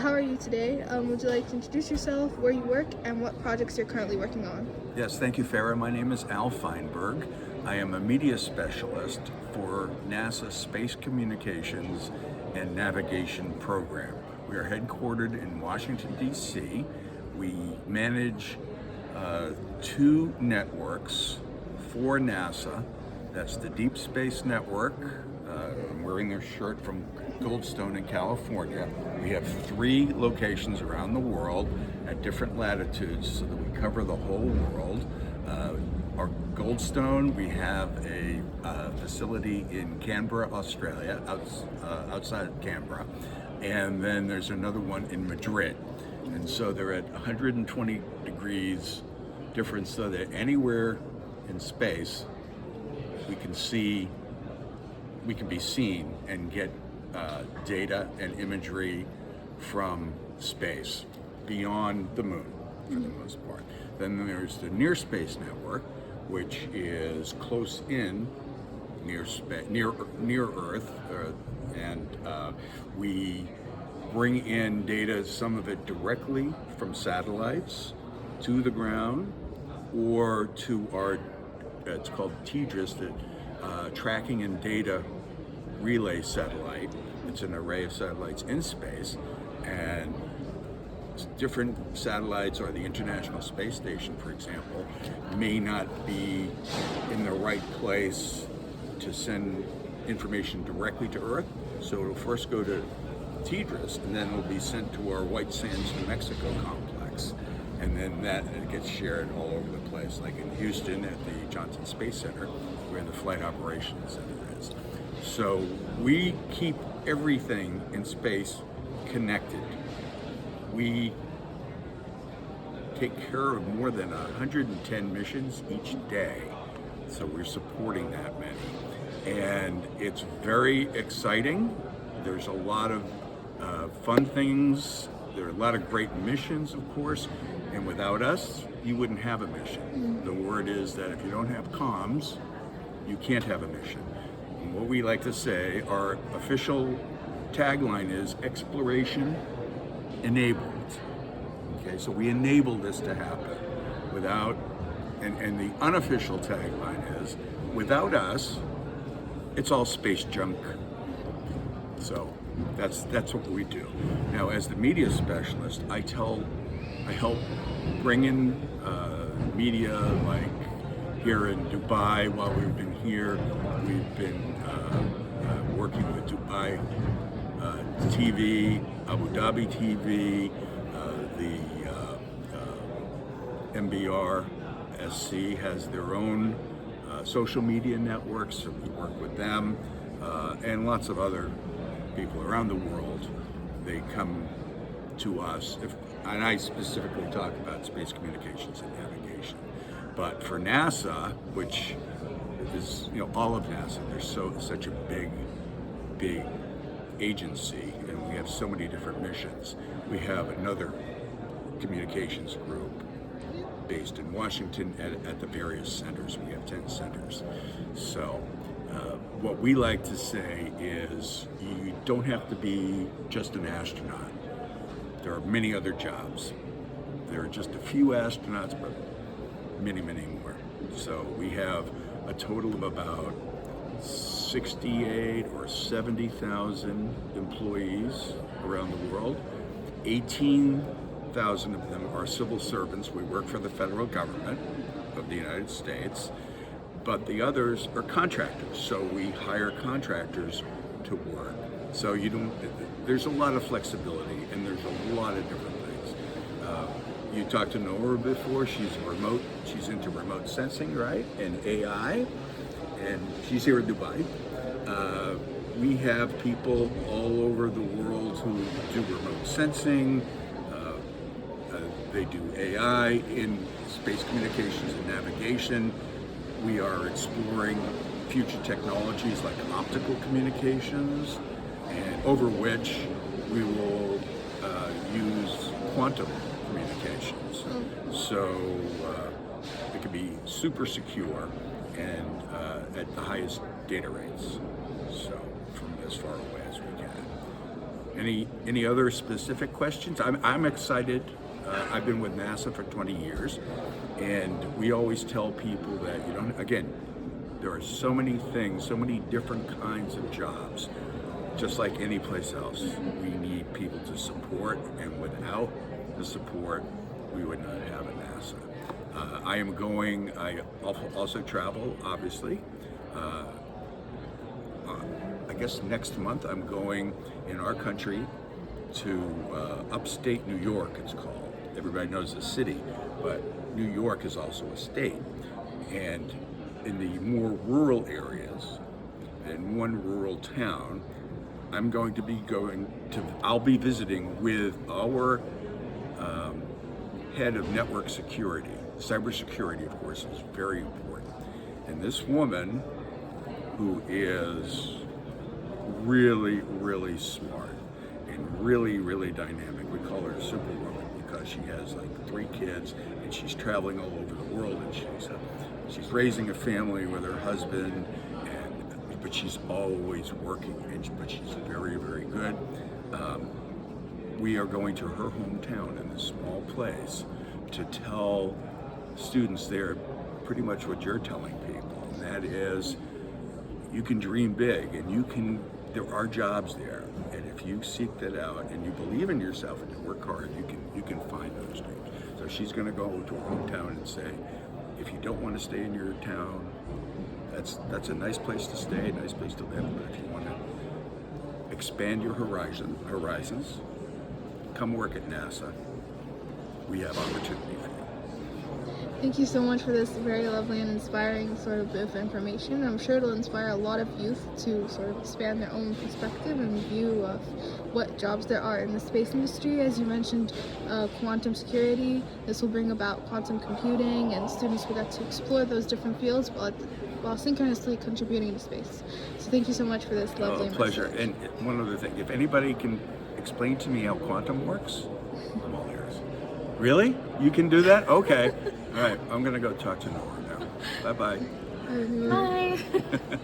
how are you today? Would you like to introduce yourself, where you work, and what projects you're currently working on? Yes, thank you, Farah. My name is Al Feinberg. I am a media specialist for NASA's Space Communications and Navigation Program. We are headquartered in Washington, D.C. We manage two networks for NASA. That's the Deep Space Network. I'm wearing their shirt from Goldstone in California. We have 3 locations around the world at different latitudes so that we cover the whole world. Our Goldstone, we have a facility in Canberra, Australia, outside of Canberra, and then there's another one in Madrid. And so they're at 120 degrees difference, so that anywhere in space we can be seen and get data and imagery from space beyond the moon for the most part. Then there's the Near Space Network, which is close in near Earth, and we bring in data, some of it directly from satellites to the ground, or to our, it's called TDRS, the Tracking and Data Relay Satellite. It's an array of satellites in space, and different satellites, or the International Space Station, for example, may not be in the right place to send information directly to Earth. So it'll first go to TDRS, and then it'll be sent to our White Sands, New Mexico complex. And then it gets shared all over the place, like in Houston at the Johnson Space Center, where the Flight Operations Center is. So we keep everything in space connected. We take care of more than 110 missions each day, so we're supporting that many. And it's very exciting. There's a lot of fun things. There are a lot of great missions, of course, and without us, you wouldn't have a mission. The word is that if you don't have comms, you can't have a mission. And what we like to say, our official tagline is exploration enabled. Okay, so we enable this to happen. And the unofficial tagline is, without us, it's all space junk. So that's what we do. Now, as the media specialist, I help bring in media, like here in Dubai. While we've been here, we've been working with Dubai TV, Abu Dhabi TV, the MBR SC has their own social media networks, so we work with them, and lots of other people around the world. They come to us, and I specifically talk about space communications and navigation. But for NASA, which is all of NASA, there's such a big agency, and we have so many different missions. We have another communications group based in Washington at the various centers. We have 10 centers. So what we like to say is you don't have to be just an astronaut. There are many other jobs. There are just a few astronauts, but many more. So we have a total of about 68 or 70,000 employees around the world. 18,000 of them are civil servants. We work for the federal government of the United States, but the others are contractors. So we hire contractors to work. So there's a lot of flexibility, and there's a lot of different things. You talked to Nora before. She's into remote sensing, right? And AI, and she's here in Dubai. We have people all over the world who do remote sensing. They do AI in space communications and navigation. We are exploring future technologies like optical communications, and over which we will use quantum communications. So it can be super secure and at the highest data rates, so from as far away as we can. Any other specific questions? I'm excited. I've been with NASA for 20 years, and we always tell people that, again, there are so many things, so many different kinds of jobs. Just like any place else, we need people to support, and without the support, we would not have a NASA. I also travel, obviously. I guess next month I'm going in our country to upstate New York, it's called. Everybody knows the city, but New York is also a state. And in the more rural areas, in one rural town, I'll be visiting with our head of network security. Cybersecurity, of course, is very important. And this woman, who is really, really smart and really, really dynamic, we call her a superwoman because she has like 3 kids and she's traveling all over the world, and she's raising a family with her husband, but she's always working, but she's very, very good. We are going to her hometown in this small place to tell students there pretty much what you're telling people, and that is, you can dream big, and there are jobs there, and if you seek that out and you believe in yourself and you work hard, you can find those dreams. So she's going to go to her hometown and say, if you don't want to stay in your town, that's a nice place to stay, a nice place to live, but if you want to expand your horizons, come work at NASA. We have opportunity for you. Thank you so much for this very lovely and inspiring sort of bit of information. I'm sure it'll inspire a lot of youth to sort of expand their own perspective and view of what jobs there are in the space industry. As you mentioned, quantum security, this will bring about quantum computing, and students will get to explore those different fields while synchronously contributing to space. So thank you so much for this lovely pleasure. message. And one other thing, if anybody can explain to me how quantum works, I'm all ears. Really? You can do that? Okay. All right, I'm gonna go talk to Nora now. Bye-bye. Bye. Bye.